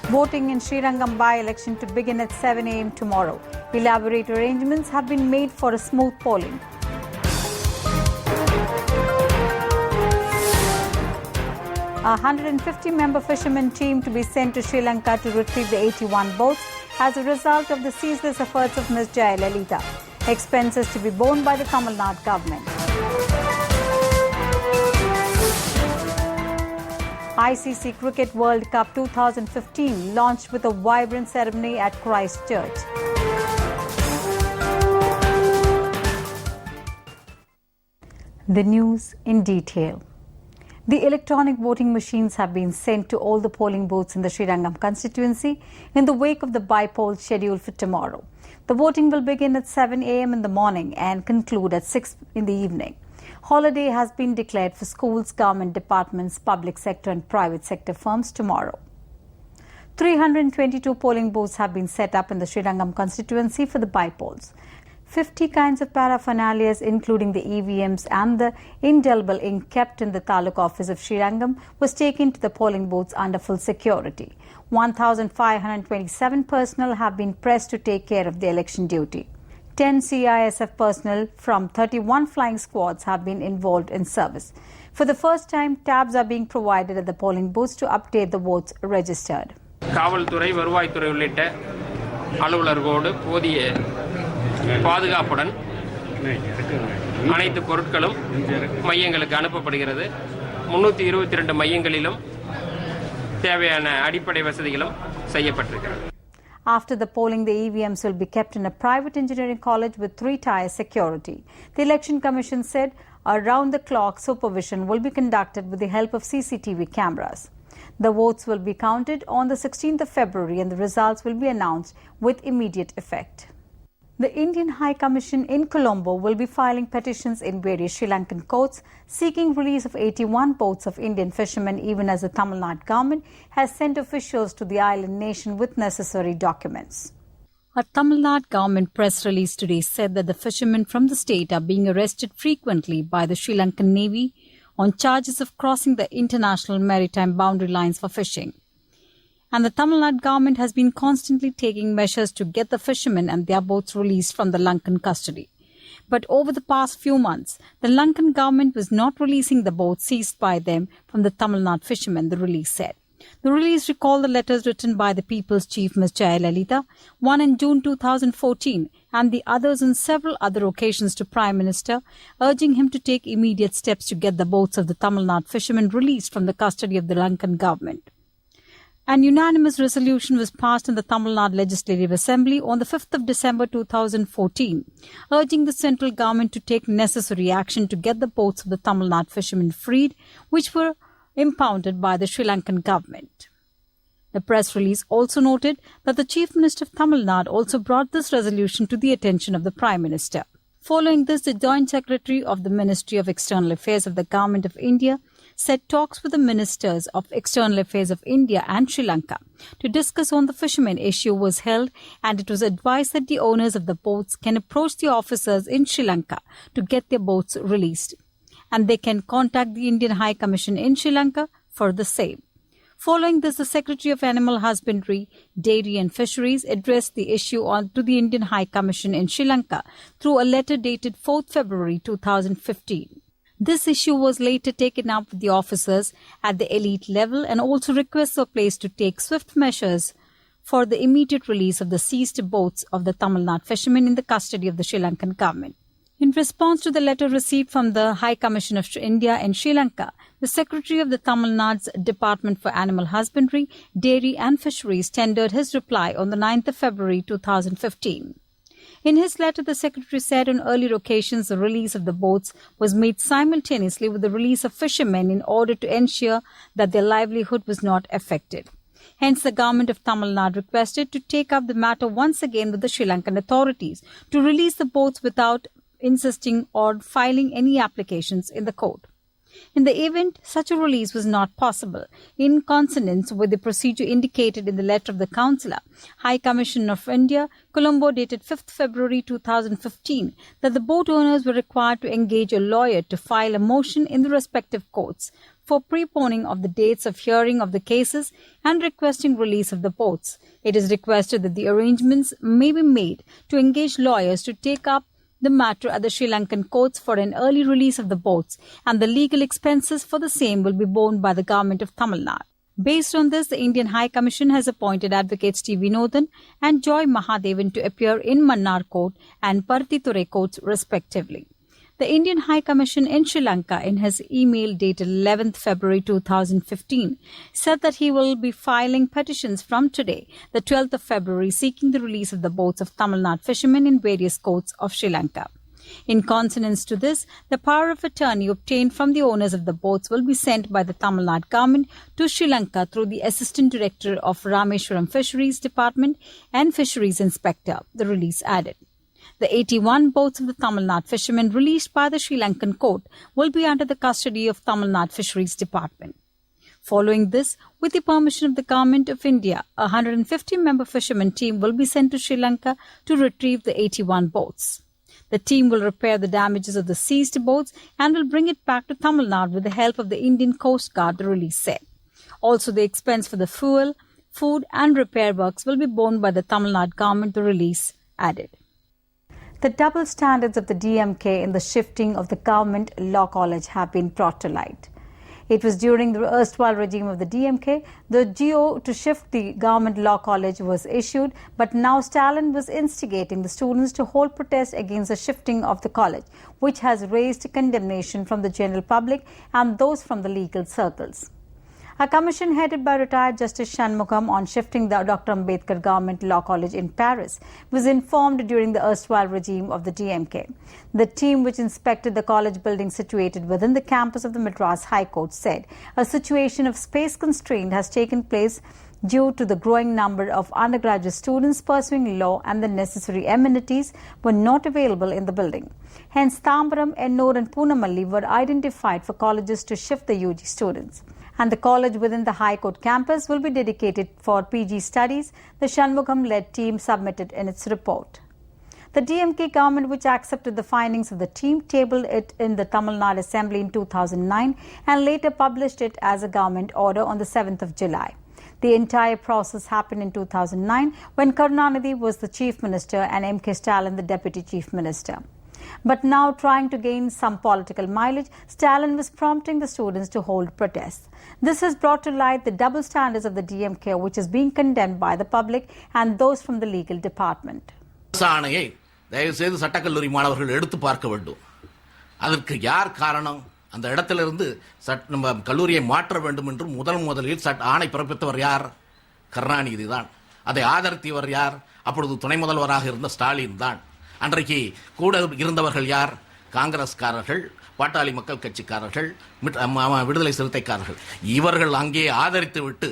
Voting in Srirangam by-election to begin at 7 a.m. tomorrow. Elaborate arrangements have been made for a smooth polling. A 150-member fishermen team to be sent to Sri Lanka to retrieve the 81 boats as a result of the ceaseless efforts of Ms. Jaya. Expenses to be borne by the Tamil Nadu government. ICC Cricket World Cup 2015 launched with a vibrant ceremony at Christchurch. The news in detail. The electronic voting machines have been sent to all the polling booths in the Srirangam constituency in the wake of the by-poll scheduled for tomorrow. The voting will begin at 7 a.m. in the morning and conclude at 6 in the evening. Holiday has been declared for schools, government departments, public sector and private sector firms tomorrow. 322 polling booths have been set up in the Srirangam constituency for the by-polls. 50 kinds of paraphernalia, including the EVMs and the indelible ink kept in the Taluk office of Srirangam, was taken to the polling booths under full security. 1,527 personnel have been pressed to take care of the election duty. 10 CISF personnel from 31 flying squads have been involved in service. For the first time, tabs are being provided at the polling booths to update the votes registered. காவல்துறை வருவாய்த்துறை உள்ளிட்ட அலுவலர்களோடு போதிய பாதுகாப்புடன் அனைத்து பொருட்களும் மையங்களுக்கு அனுப்பப்படுகிறது. 322 மையங்களிலும் தேவையான அடிப்படை வசதிகளும் செய்யப்பட்டிருக்கிறது. After the polling, the EVMs will be kept in a private engineering college with 3-tier security. The Election Commission said around-the-clock supervision will be conducted with the help of CCTV cameras. The votes will be counted on the 16th of February and the results will be announced with immediate effect. The Indian High Commission in Colombo will be filing petitions in various Sri Lankan courts seeking release of 81 boats of Indian fishermen, even as the Tamil Nadu government has sent officials to the island nation with necessary documents. A Tamil Nadu government press release today said that the fishermen from the state are being arrested frequently by the Sri Lankan Navy on charges of crossing the international maritime boundary lines for fishing. And the Tamil Nadu government has been constantly taking measures to get the fishermen and their boats released from the Lankan custody. But over the past few months, the Lankan government was not releasing the boats seized by them from the Tamil Nadu fishermen, the release said. The release recalled the letters written by the People's Chief Ms. Jaya, one in June 2014 and the others on several other occasions to Prime Minister, urging him to take immediate steps to get the boats of the Tamil Nadu fishermen released from the custody of the Lankan government. An unanimous resolution was passed in the Tamil Nadu Legislative Assembly on the 5th of December 2014, urging the central government to take necessary action to get the boats of the Tamil Nadu fishermen freed, which were impounded by the Sri Lankan government. The press release also noted that the Chief Minister of Tamil Nadu also brought this resolution to the attention of the Prime Minister. Following this, the Joint Secretary of the Ministry of External Affairs of the Government of India said talks with the Ministers of External Affairs of India and Sri Lanka to discuss on the fishermen issue was held, and it was advised that the owners of the boats can approach the officers in Sri Lanka to get their boats released, and they can contact the Indian High Commission in Sri Lanka for the same. Following this, the Secretary of Animal Husbandry, Dairy and Fisheries addressed the issue to the Indian High Commission in Sri Lanka through a letter dated 4th February 2015. This issue was later taken up with the officers at the elite level, and also requests were placed to take swift measures for the immediate release of the seized boats of the Tamil Nadu fishermen in the custody of the Sri Lankan government. In response to the letter received from the High Commission of India in Sri Lanka, the Secretary of the Tamil Nadu's Department for Animal Husbandry, Dairy and Fisheries tendered his reply on the 9th of February 2015. In his letter, the Secretary said on earlier occasions the release of the boats was made simultaneously with the release of fishermen in order to ensure that their livelihood was not affected. Hence, the government of Tamil Nadu requested to take up the matter once again with the Sri Lankan authorities to release the boats without insisting or filing any applications in the court. In the event, such a release was not possible, in consonance with the procedure indicated in the letter of the Councillor, High Commission of India, Colombo, dated 5th February 2015, that the boat owners were required to engage a lawyer to file a motion in the respective courts for preponing of the dates of hearing of the cases and requesting release of the boats. It is requested that the arrangements may be made to engage lawyers to take up the matter at the Sri Lankan courts for an early release of the boats, and the legal expenses for the same will be borne by the government of Tamil Nadu. Based on this, the Indian High Commission has appointed advocates T. Vinodhan and Joy Mahadevan to appear in Mannar Court and Parthithurai courts respectively. The Indian High Commission in Sri Lanka, in his email dated 11th February 2015, said that he will be filing petitions from today, the 12th of February, seeking the release of the boats of Tamil Nadu fishermen in various courts of Sri Lanka. In consonance to this, the power of attorney obtained from the owners of the boats will be sent by the Tamil Nadu government to Sri Lanka through the Assistant Director of Rameshwaram Fisheries Department and Fisheries Inspector, the release added. The 81 boats of the Tamil Nadu fishermen released by the Sri Lankan court will be under the custody of Tamil Nadu Fisheries Department. Following this, with the permission of the Government of India, a 150-member fishermen team will be sent to Sri Lanka to retrieve the 81 boats. The team will repair the damages of the seized boats and will bring it back to Tamil Nadu with the help of the Indian Coast Guard, the release said. Also, the expense for the fuel, food and repair works will be borne by the Tamil Nadu government, the release added. The double standards of the DMK in the shifting of the government law college have been brought to light. It was during the erstwhile regime of the DMK, the GO to shift the government law college was issued, but now Stalin was instigating the students to hold protest against the shifting of the college, which has raised condemnation from the general public and those from the legal circles. A commission headed by retired Justice Shanmugam on shifting the Dr. Ambedkar Government Law College in Paris was informed during the erstwhile regime of the DMK. The team which inspected the college building situated within the campus of the Madras High Court said a situation of space constraint has taken place due to the growing number of undergraduate students pursuing law and the necessary amenities were not available in the building. Hence, Tambaram, Ennore and Poonamalli were identified for colleges to shift the UG students. And the college within the High Court campus will be dedicated for PG studies, the Shanmugam-led team submitted in its report. The DMK government, which accepted the findings of the team, tabled it in the Tamil Nadu Assembly in 2009 and later published it as a government order on the 7th of July. The entire process happened in 2009 when Karunanidhi was the Chief Minister and M.K. Stalin the Deputy Chief Minister. But now, trying to gain some political mileage, Stalin was prompting the students to hold protests. This has brought to light the double standards of the DMK, which is being condemned by the public and those from the legal department. சாணையை தயவு செய்து சட்டக்கல்லூரி மாணவர்கள் எடுத்து பார்க்க வேண்டும். அதற்கு யார் காரணம்? அந்த இடத்திலிருந்து நம்ம கல்லூரியை மாற்ற வேண்டும் என்று முதலில் ஆணை பிறப்பித்தவர் யார்? கருணாநிதி தான். அதை ஆதரித்தவர் யார்? அப்பொழுது துணை முதல்வராக இருந்த ஸ்டாலின் தான். அன்றைக்கு கூட இருந்தவர்கள் யார்? காங்கிரஸ்காரர்கள், பாட்டாளி மக்கள் கட்சிக்காரர்கள், விடுதலை சிறுத்தைக்காரர்கள். இவர்கள் அங்கே ஆதரித்து விட்டு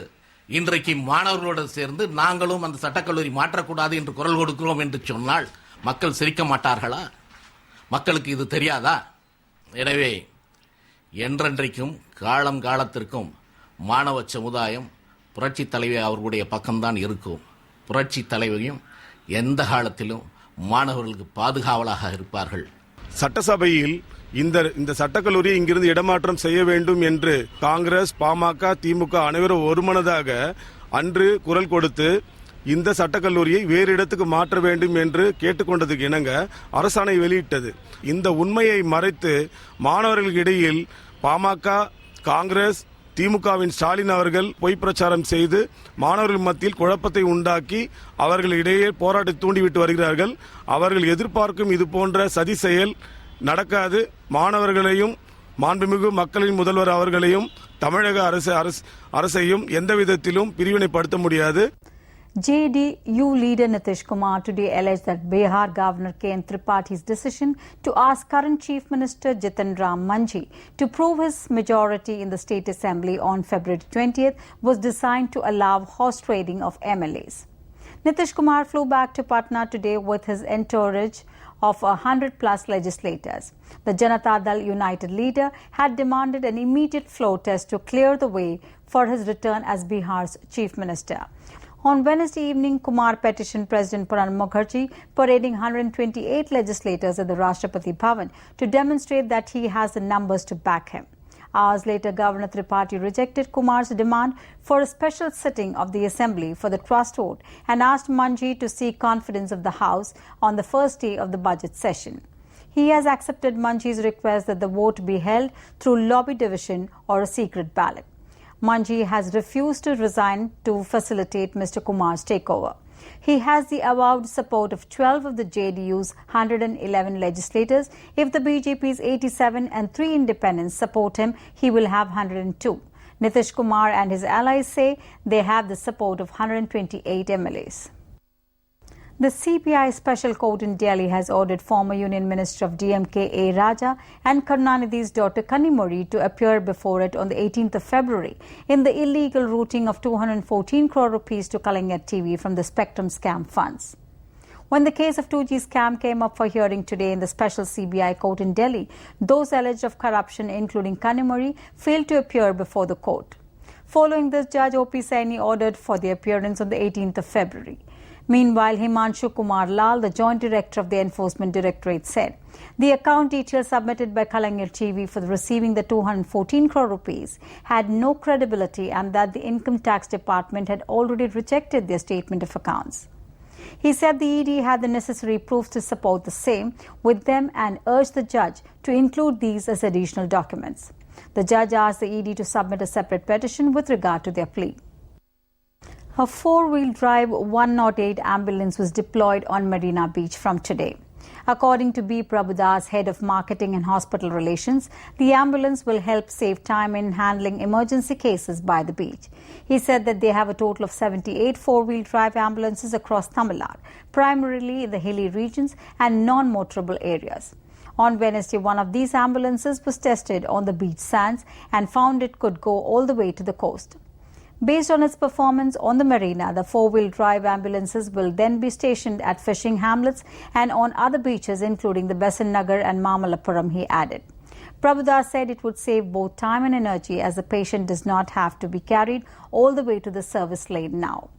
இன்றைக்கு மாணவர்களோடு சேர்ந்து நாங்களும் அந்த சட்டக்கல்லூரி மாற்றக்கூடாது என்று குரல் கொடுக்கிறோம் என்று சொன்னால் மக்கள் சிரிக்க மாட்டார்களா? மக்களுக்கு இது தெரியாதா? எனவே என்றென்றைக்கும் காலத்திற்கும் மாணவ சமுதாயம் புரட்சி தலைவி அவர்களுடைய பக்கம்தான் இருக்கும். புரட்சி தலைவியும் எந்த காலத்திலும் மாணவர்களுக்கு பாதுகாவலாக இருப்பார்கள். சட்டசபையில் இந்த சட்டக்கல்லூரியை இங்கிருந்து இடமாற்றம் செய்ய வேண்டும் என்று காங்கிரஸ், பாமக, திமுக அனைவரும் ஒருமனதாக அன்று குரல் கொடுத்து இந்த சட்டக்கல்லூரியை வேறு இடத்துக்கு மாற்ற வேண்டும் என்று கேட்டுக்கொண்டதுக்கு இணங்க அரசாணை வெளியிட்டது. இந்த உண்மையை மறைத்து மாணவர்களுக்கு இடையில் பாமக, காங்கிரஸ், திமுகவின் ஸ்டாலின் அவர்கள் பொய் பிரச்சாரம் செய்து மாணவர்கள் மத்தியில் குழப்பத்தை உண்டாக்கி அவர்களிடையே போராட்டத்தை தூண்டிவிட்டு வருகிறார்கள். அவர்கள் எதிர்பார்க்கும் இது போன்ற சதி செயல் நடக்காது. மாணவர்களையும் மாண்புமிகு மக்களின் முதல்வர் அவர்களையும் தமிழக அரசையும் எந்த விதத்திலும் பிரிவினைப்படுத்த முடியாது. JDU leader Nitish Kumar today alleged that Bihar Governor K.N. Tripathi's decision to ask current Chief Minister Jitan Ram Manjhi to prove his majority in the State Assembly on February 20th was designed to allow horse trading of MLAs. Nitish Kumar flew back to Patna today with his entourage of 100+ legislators. The Janata Dal United leader had demanded an immediate floor test to clear the way for his return as Bihar's Chief Minister. On Wednesday evening, Kumar petitioned President Pranab Mukherjee, parading 128 legislators at the Rashtrapati Bhavan to demonstrate that he has the numbers to back him. Hours later, Governor Tripathi rejected Kumar's demand for a special sitting of the Assembly for the trust vote and asked Manji to seek confidence of the House on the first day of the budget session. He has accepted Manji's request that the vote be held through lobby division or a secret ballot. Manji has refused to resign to facilitate Mr. Kumar's takeover. He has the avowed support of 12 of the JDU's 111 legislators. If the BJP's 87 and 3 independents support him, he will have 102. Nitish Kumar and his allies say they have the support of 128 MLAs. The CBI Special Court in Delhi has ordered former Union Minister of DMK A. Raja and Karunanidhi's daughter Kanimozhi to appear before it on the 18th of February in the illegal routing of 214 crore rupees to Kalinga TV from the Spectrum scam funds. When the case of 2G scam came up for hearing today in the special CBI court in Delhi, those alleged of corruption, including Kanimozhi, failed to appear before the court. Following this, Judge O.P. Saini ordered for the appearance on the 18th of February. Meanwhile, Himanshu Kumar Lal, the Joint Director of the Enforcement Directorate, said the account details submitted by Kalinga TV for receiving the 214 crore rupees had no credibility and that the Income Tax Department had already rejected their statement of accounts. He said the ED had the necessary proofs to support the same with them and urged the judge to include these as additional documents. The judge asked the ED to submit a separate petition with regard to their plea. A four-wheel drive 108 ambulance was deployed on Marina Beach from today. According to B. Prabhudas, head of marketing and hospital relations, the ambulance will help save time in handling emergency cases by the beach. He said that they have a total of 78 four-wheel drive ambulances across Tamil Nadu, primarily in the hilly regions and non-motorable areas. On Wednesday, one of these ambulances was tested on the beach sands and found it could go all the way to the coast. Based on its performance on the marina, the four-wheel drive ambulances will then be stationed at fishing hamlets and on other beaches, including the Besant Nagar and Mamalapuram, he added. Prabhudas said it would save both time and energy as the patient does not have to be carried all the way to the service lane now.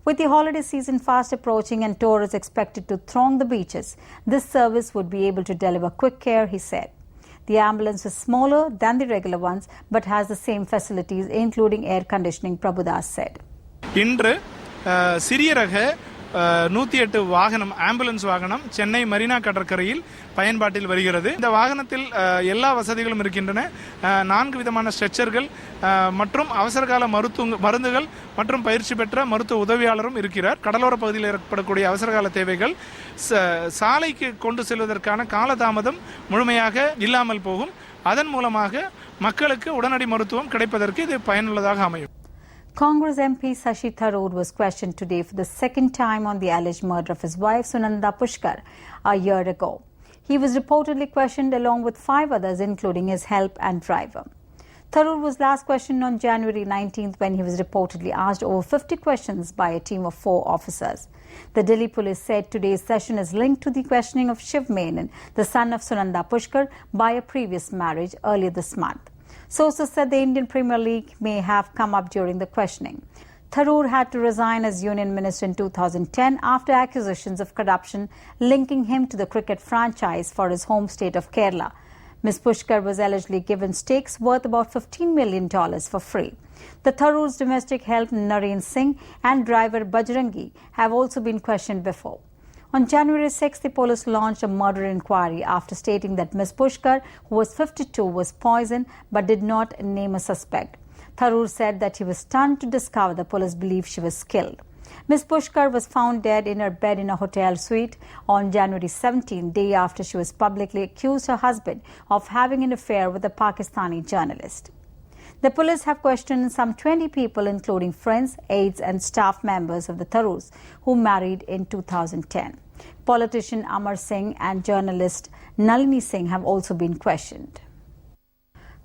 With the holiday season fast approaching and tourists expected to throng the beaches, this service would be able to deliver quick care, he said. The ambulance is smaller than the regular ones but has the same facilities, including air conditioning, Prabhudas said. இன்று சிறிய ரக 108 வாகனம் ambulance வாகனம் சென்னை மெரினா கடற்கரையில் பயன்பாட்டில் வருகிறது. இந்த வாகனத்தில் எல்லா வசதிகளும் இருக்கின்றன. 4 விதமான ஸ்ட்ரெச்சர்கள் மற்றும் அவசரகால மருந்துகள் மற்றும் பயிற்சி பெற்ற மருத்துவ உதவியாளரும் இருக்கிறார். கடலோர பகுதியில் ஏற்படக்கூடிய அவசரகால தேவைகள் சாலைக்கு கொண்டு செல்வதற்கான காலதாமதம் முழுமையாக இல்லாமல் போகும். அதன் மூலமாக மக்களுக்கு உடனடி மருத்துவம் கிடைப்பதற்கு இது பயனுள்ளதாக அமையும். Congress MP Shashi Tharoor was questioned today for the second time on the alleged murder of his wife Sunanda Pushkar a year ago. He was reportedly questioned along with 5 others, including his help and driver. Tharoor was last questioned on January 19th when he was reportedly asked over 50 questions by a team of 4 officers. The Delhi police said today's session is linked to the questioning of Shiv Menon, the son of Sunanda Pushkar, by a previous marriage earlier this month. Sources said the Indian Premier League may have come up during the questioning. Tharoor had to resign as Union Minister in 2010 after accusations of corruption linking him to the cricket franchise for his home state of Kerala. Ms. Pushkar was allegedly given stakes worth about $15 million for free. The Tharoor's domestic help Nareen Singh and driver Bajrangi have also been questioned before. On January 6, the police launched a murder inquiry after stating that Ms. Pushkar, who was 52, was poisoned but did not name a suspect. Tharoor said that he was stunned to discover the police believed she was killed. Ms. Pushkar was found dead in her bed in a hotel suite on January 17, day after she was publicly accused her husband of having an affair with a Pakistani journalist. The police have questioned some 20 people, including friends, aides and staff members of the Tharoors, who married in 2010. Politician Amar Singh and journalist Nalini Singh have also been questioned.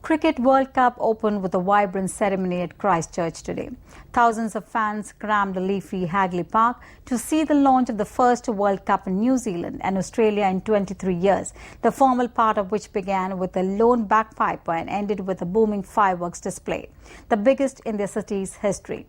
Cricket World Cup opened with a vibrant ceremony at Christchurch today. Thousands of fans crammed the leafy Hagley Park to see the launch of the first World Cup in New Zealand and Australia in 23 years, the formal part of which began with a lone bagpiper and ended with a booming fireworks display, the biggest in the city's history.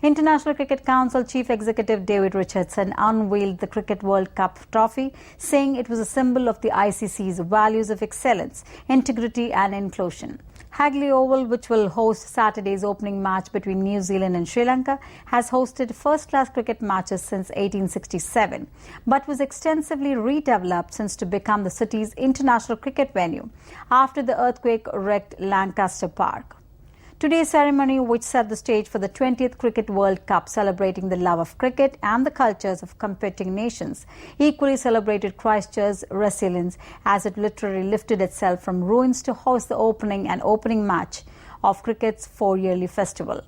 International Cricket Council Chief Executive David Richardson unveiled the Cricket World Cup trophy, saying it was a symbol of the ICC's values of excellence, integrity and inclusion. Hagley Oval, which will host Saturday's opening match between New Zealand and Sri Lanka, has hosted first-class cricket matches since 1867, but was extensively redeveloped since to become the city's international cricket venue after the earthquake-wrecked Lancaster Park. Today's ceremony, which set the stage for the 20th Cricket World Cup, celebrating the love of cricket and the cultures of competing nations, equally celebrated Christchurch's resilience as it literally lifted itself from ruins to host the opening match of cricket's four-yearly festival.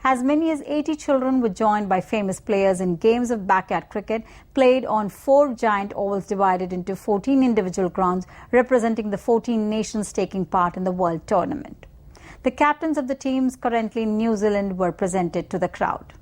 As many as 80 children were joined by famous players in games of backyard cricket played on 4 giant ovals divided into 14 individual grounds, representing the 14 nations taking part in the World Tournament. The captains of the teams currently in New Zealand were presented to the crowd.